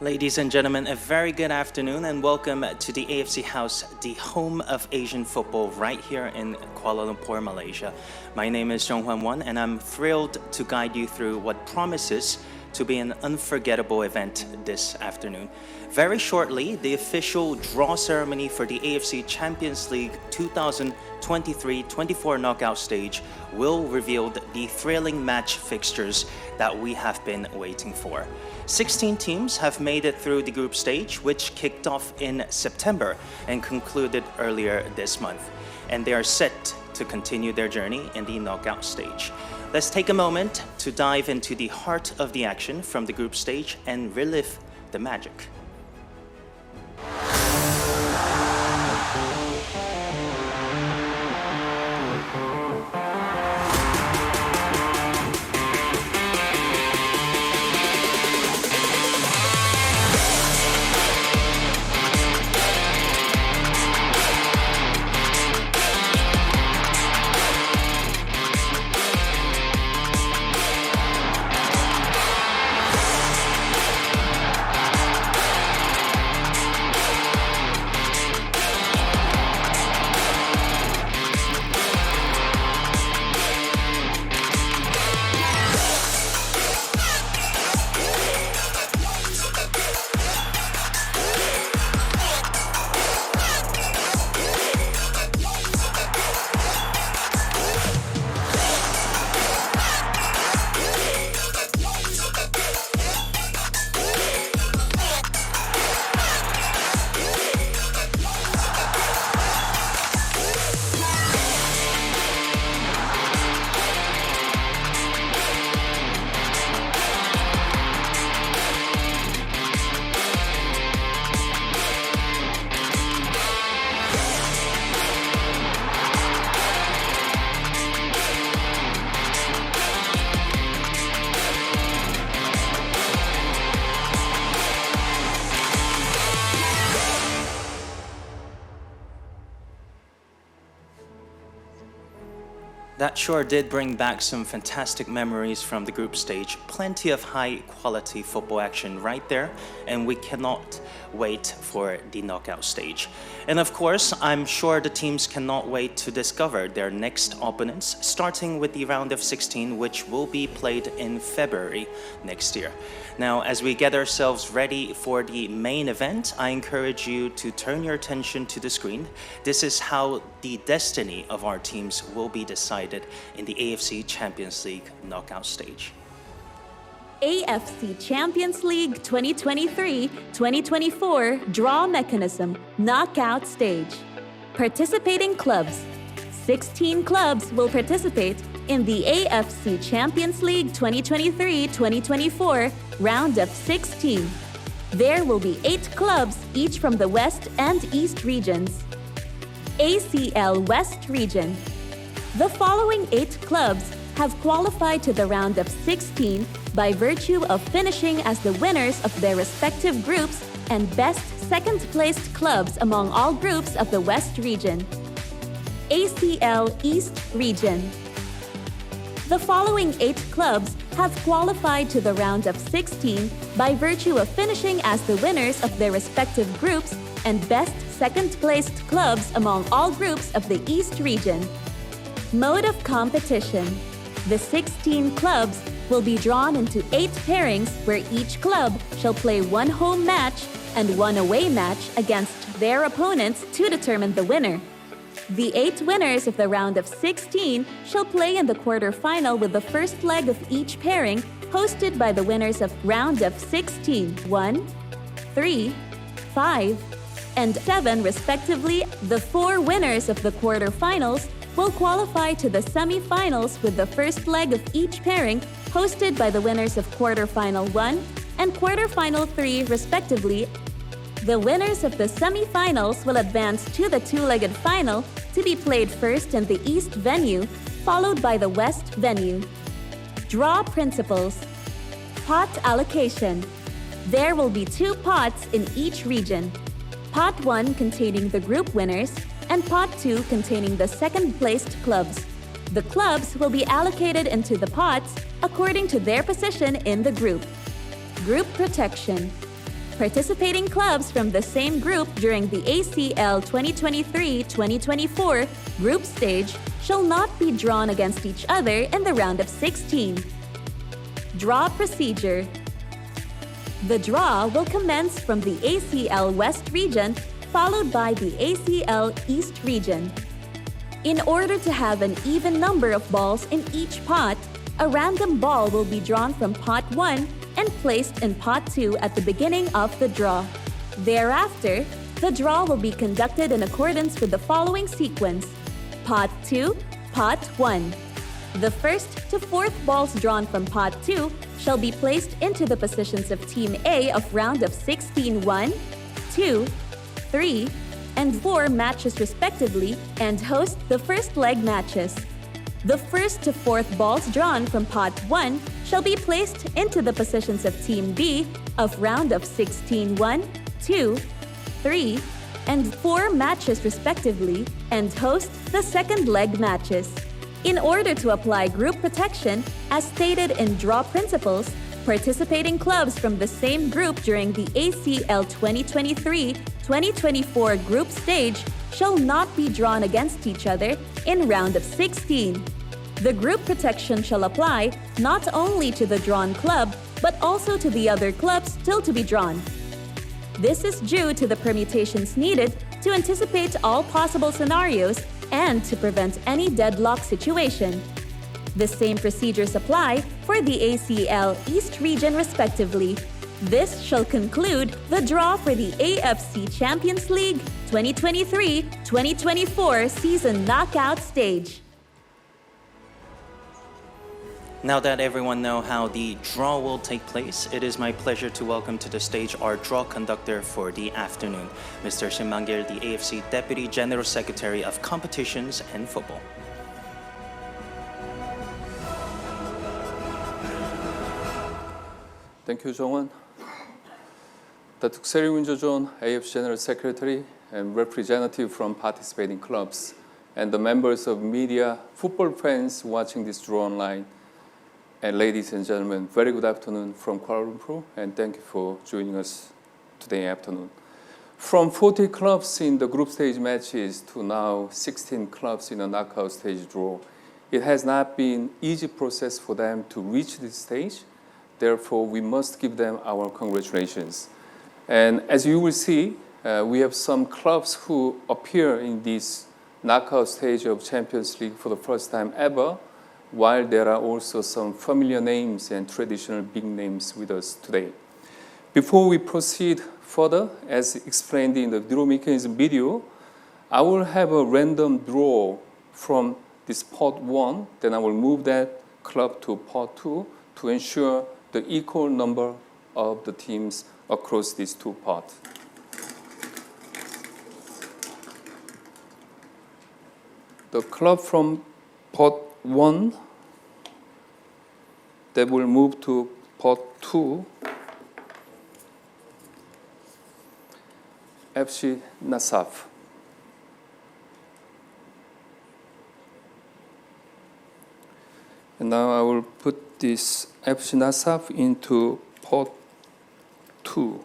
Ladies and gentlemen, a very good afternoon and welcome to the AFC House, the home of Asian football right here in Kuala Lumpur, Malaysia. My name is Zhong Huan Wan and I'm thrilled to guide you through what promises to be an unforgettable event this afternoon. Very shortly, the official draw ceremony for the AFC Champions League 2023-24 knockout stage will reveal the thrilling match fixtures that we have been waiting for. 16 teams have made it through the group stage, which kicked off in September and concluded earlier this month. And they are set to continue their journey in the knockout stage. Let's take a moment to dive into the heart of the action from the group stage and relive the magic. That sure did bring back some fantastic memories from the group stage. Plenty of high-quality football action right there, and we cannot wait for the knockout stage. And of course, I'm sure the teams cannot wait to discover their next opponents, starting with the round of 16, which will be played in February next year. Now, as we get ourselves ready for the main event, I encourage you to turn your attention to the screen. This is how the destiny of our teams will be decided in the AFC Champions League knockout stage. AFC Champions League 2023-2024 draw mechanism knockout stage. Participating clubs. 16 clubs will participate in the AFC Champions League 2023-2024 round of 16. There will be 8 clubs, each from the West and East regions. ACL West region. The following 8 clubs have qualified to the round of 16 by virtue of finishing as the winners of their respective groups and best second-placed clubs among all groups of the West region. ACL East region. The following 8 clubs have qualified to the round of 16 by virtue of finishing as the winners of their respective groups and best second-placed clubs among all groups of the East region. Mode of competition. The 16 clubs will be drawn into 8 pairings where each club shall play 1 home match and 1 away match against their opponents to determine the winner. The 8 winners of the round of 16 shall play in the quarterfinal with the first leg of each pairing hosted by the winners of round of 16, 1, 3, 5, and 7 respectively. The 4 winners of the quarterfinals will qualify to the semi-finals with the first leg of each pairing hosted by the winners of quarterfinal 1 and quarterfinal 3 respectively. The winners of the semi-finals will advance to the 2-legged final to be played first in the East venue, followed by the West venue. Draw principles. Pot allocation. There will be 2 pots in each region. Pot 1 containing the group winners and Pot 2 containing the second-placed clubs. The clubs will be allocated into the pots according to their position in the group. Group protection. Participating clubs from the same group during the ACL 2023-2024 group stage shall not be drawn against each other in the round of 16. Draw procedure. The draw will commence from the ACL West region, followed by the ACL East region. In order to have an even number of balls in each pot, a random ball will be drawn from pot 1 and placed in pot 2 at the beginning of the draw. Thereafter, the draw will be conducted in accordance with the following sequence: pot 2, pot 1. The first to fourth balls drawn from pot 2 shall be placed into the positions of Team A of round of 16 1, 2, 3, and 4 matches respectively and host the first leg matches. The first to fourth balls drawn from pot 1 shall be placed into the positions of Team B of round of 16 1, 2, 3, and 4 matches respectively and host the second leg matches. In order to apply group protection, as stated in draw principles, participating clubs from the same group during the ACL 2023-2024 group stage shall not be drawn against each other in round of 16. The group protection shall apply not only to the drawn club, but also to the other clubs still to be drawn. This is due to the permutations needed to anticipate all possible scenarios and to prevent any deadlock situation. The same procedures apply for the ACL East region respectively. This shall conclude the draw for the AFC Champions League 2023-2024 season knockout stage. Now that everyone knows how the draw will take place, it is my pleasure to welcome to the stage our draw conductor for the afternoon, Mr. Shin Mang-gil, the AFC Deputy General Secretary of Competitions and Football. Thank you, Jong-won. The Tukseri Winjo-jeon AFC General Secretary and representative from participating clubs and the members of media, football fans watching this draw online, and ladies and gentlemen, very good afternoon from Kuala Lumpur, and thank you for joining us today afternoon. From 40 clubs in the group stage matches to now 16 clubs in a knockout stage draw, it has not been easy process for them to reach this stage. Therefore, we must give them our congratulations. And as you will see, we have some clubs who appear in this knockout stage of Champions League for the first time ever, while there are also some familiar names and traditional big names with us today. Before we proceed further, as explained in the draw mechanism video, I will have a random draw from this pot 1, then I will move that club to pot 2 to ensure the equal number of the teams across these two pots. The club from pot 1 that will move to pot 2, FC Nasaf. And now I will put this FC Nasaf into pot 2.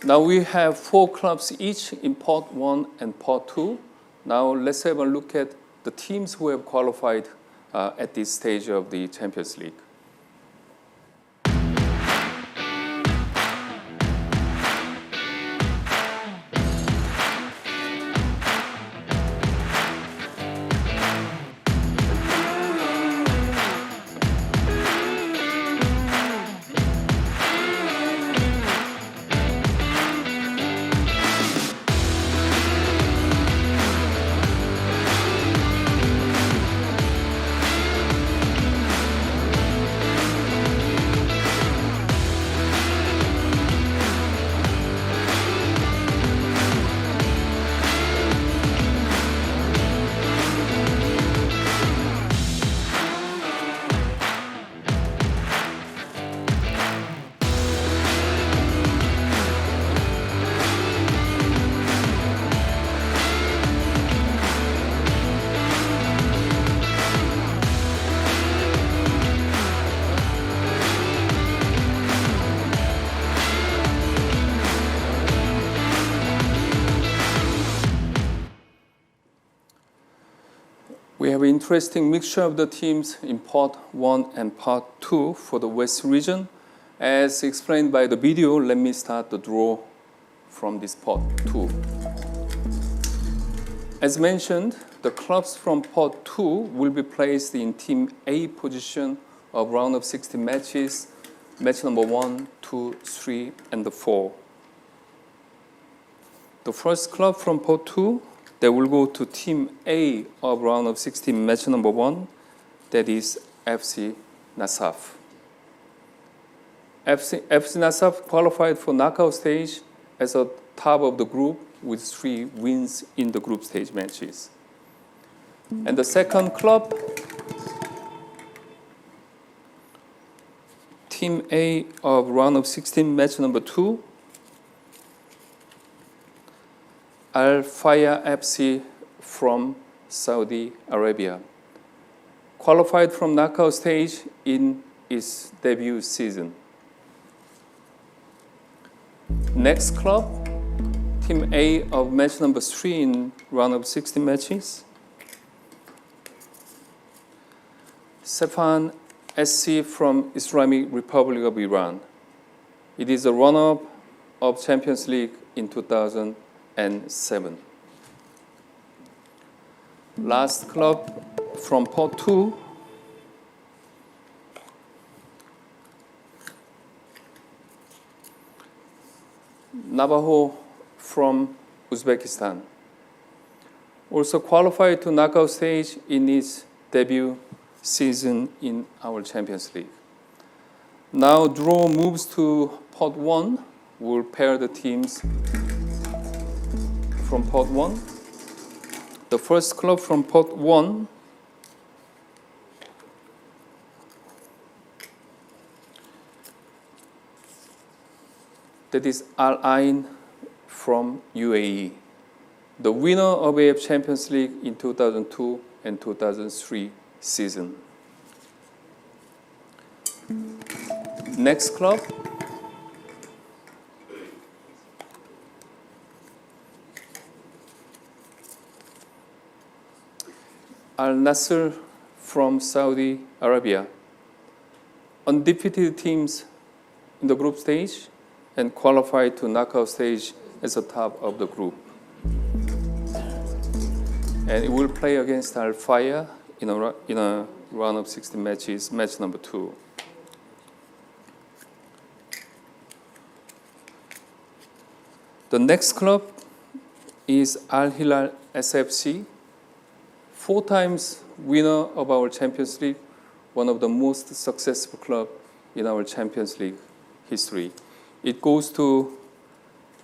Now we have 4 clubs each in pot 1 and pot 2. Now let's have a look at the teams who have qualified at this stage of the Champions League. We have an interesting mixture of the teams in Part 1 and Part 2 for the West region. As explained by the video, let me start the draw from this Part 2. As mentioned, the clubs from Part 2 will be placed in Team A position of round of 16 matches, match number 1, 2, 3, and 4. The first club from Part 2, they will go to Team A of round of 16 match number 1, that is FC Nasaf. FC Nasaf qualified for knockout stage as a top of the group with 3 wins in the group stage matches. And the second club, Team A of round of 16 match number 2, Al Faya FC from Saudi Arabia, qualified from knockout stage in its debut season. Next club, Team A of match number 3 in round of 16 matches, Sefahan SC from Islamic Republic of Iran. It is a runner-up of Champions League in 2007. Last club from Part 2, Navajo from Uzbekistan, also qualified to knockout stage in its debut season in our Champions League. Now draw moves to Part 1. We'll pair the teams from Part 1. The first club from Part 1, that is Al Ain from UAE, the winner of AF Champions League in 2002 and 2003 season. Next club, Al Nasr from Saudi Arabia, undefeated teams in the group stage and qualified to knockout stage as the top of the group. And it will play against Al Faya in a round of 16 matches, match number 2. The next club is Al Hilal SFC, 4 times winner of our Champions League, one of the most successful clubs in our Champions League history. It goes to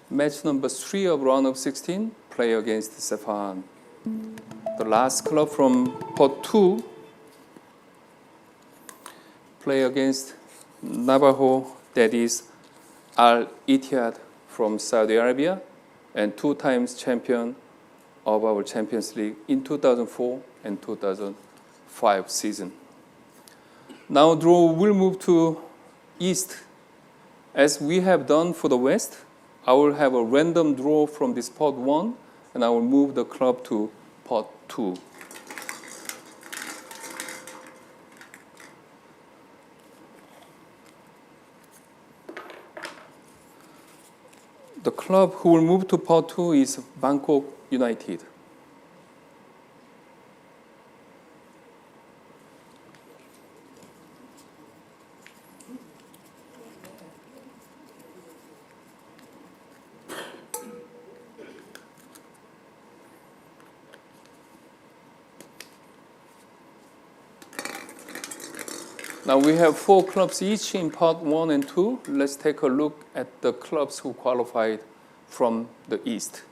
match number 3 of round of 16, play against Sefahan. The last club from Part 2, play against Navajo, that is Al Ittihad from Saudi Arabia, and 2 times champion of our Champions League in 2004 and 2005 season. Now draw will move to East. As we have done for the West, I will have a random draw from this Part 1, and I will move the club to Part 2. The club who will move to Part 2 is Bangkok United. Now we have 4 clubs each in Part 1 and 2. Let's take a look at the clubs who qualified from the East.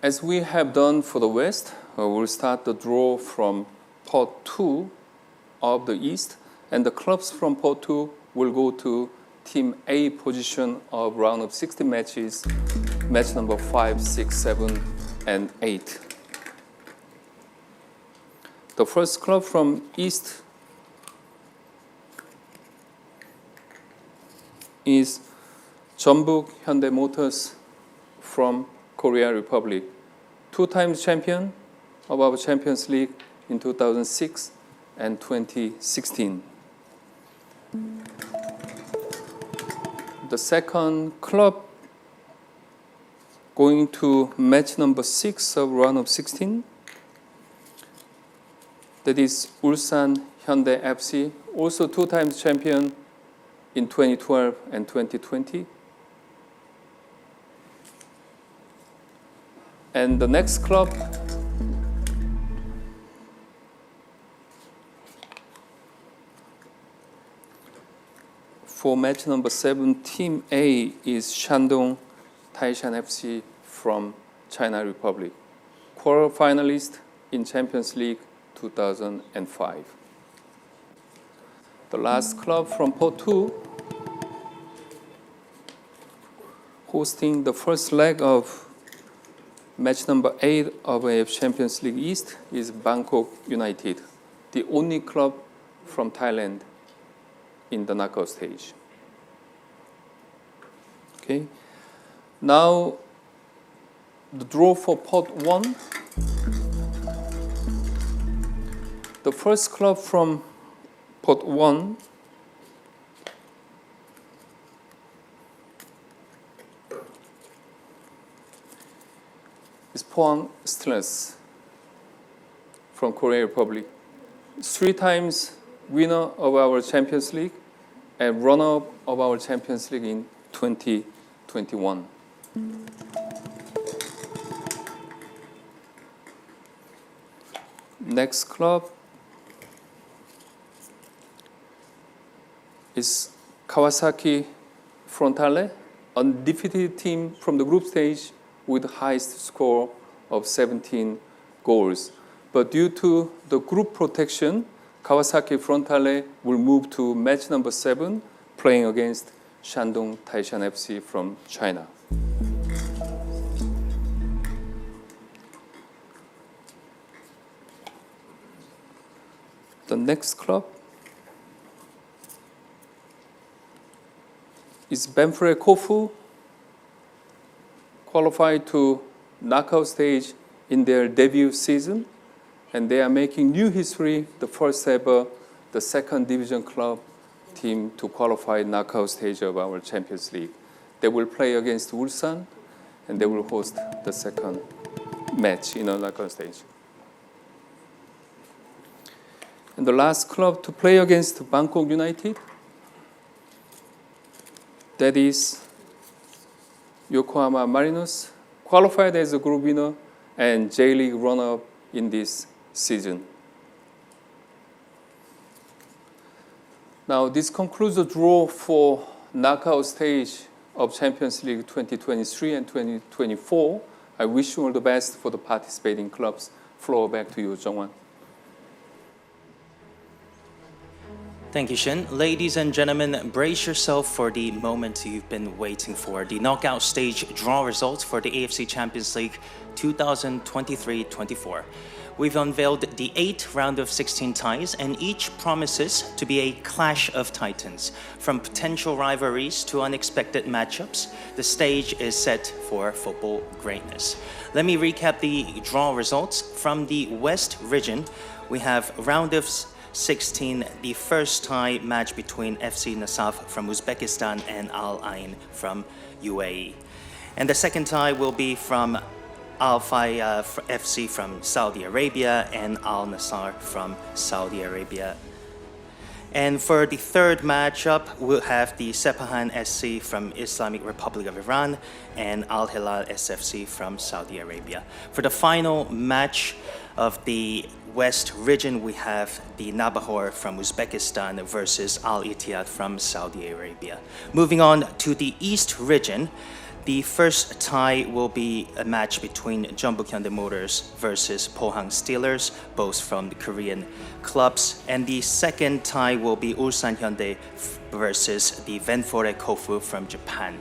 As we have done for the West, we'll start the draw from pot 2 of the East, and the clubs from pot 2 will go to Team A position of round of 16 matches, match number 5, 6, 7, and 8. The first club from East is Jeonbuk Hyundai Motors from Korea Republic, 2 times champion of our Champions League in 2006 and 2016. The second club going to match number 6 of round of 16, that is Ulsan Hyundai FC, also 2 times champion in 2012 and 2020. And the next club for match number 7, Team A is Shandong Taishan FC from China Republic, quarter finalist in Champions League 2005. The last club from pot 2, hosting the first leg of match number 8 of AF Champions League East, is Bangkok United, the only club from Thailand in the knockout stage. Okay. Now, the draw for pot 1. The first club from pot 1 is Pohang Steelers from Korea Republic, 3 times winner of our Champions League and runner-up of our Champions League in 2021. Next club is Kawasaki Frontale, a undefeated team from the group stage with the highest score of 17 goals. But due to the group protection, Kawasaki Frontale will move to match number 7, playing against Shandong Taishan FC from China. The next club is Benfre Kofu, qualified to knockout stage in their debut season, and they are making new history, the first ever, the second division club team to qualify knockout stage of our Champions League. They will play against Ulsan, and they will host the second match in a knockout stage. And the last club to play against Bangkok United, that is Yokohama Marinos, qualified as a group winner and J-League runner-up in this season. Now, this concludes the draw for knockout stage of Champions League 2023 and 2024. I wish you all the best for the participating clubs. Floor back to you, Jungwon. Thank you, Shin. Ladies and gentlemen, brace yourself for the moment you've been waiting for. The knockout stage draw results for the AFC Champions League 2023-24. We've unveiled the 8 round of 16 ties, and each promises to be a clash of titans. From potential rivalries to unexpected matchups, the stage is set for football greatness. Let me recap the draw results. From the West region, we have round of 16, the first tie match between FC Nasaf from Uzbekistan and Al Ain from UAE. And the second tie will be from Al Fayha FC from Saudi Arabia and Al Nassr from Saudi Arabia. And for the third matchup, we'll have the Sepahan SC from Islamic Republic of Iran and Al Hilal SFC from Saudi Arabia. For the final match of the West region, we have the Nabahor from Uzbekistan versus Al Ittihad from Saudi Arabia. Moving on to the East region, The first tie will be a match between Jeonbuk Hyundai Motors versus Pohang Steelers, both from the Korean clubs. And the second tie will be Ulsan Hyundai versus the Ventforet Kofu from Japan.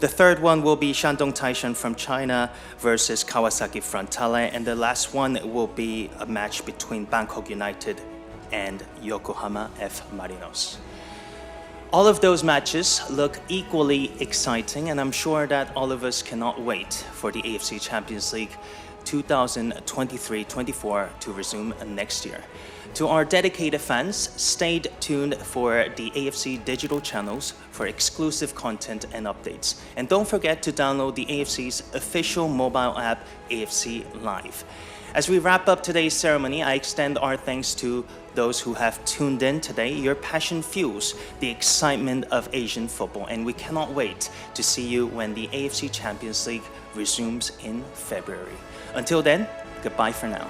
The third one will be Shandong Taishan from China versus Kawasaki Frontale. And the last one will be a match between Bangkok United and Yokohama F. Marinos. All of those matches look equally exciting, and I'm sure that all of us cannot wait for the AFC Champions League 2023-24 to resume next year. To our dedicated fans, stay tuned for the AFC digital channels for exclusive content and updates. And don't forget to download the AFC's official mobile app, AFC Live. As we wrap up today's ceremony, I extend our thanks to those who have tuned in today. Your passion fuels the excitement of Asian football, and we cannot wait to see you when the AFC Champions League resumes in February. Until then, goodbye for now.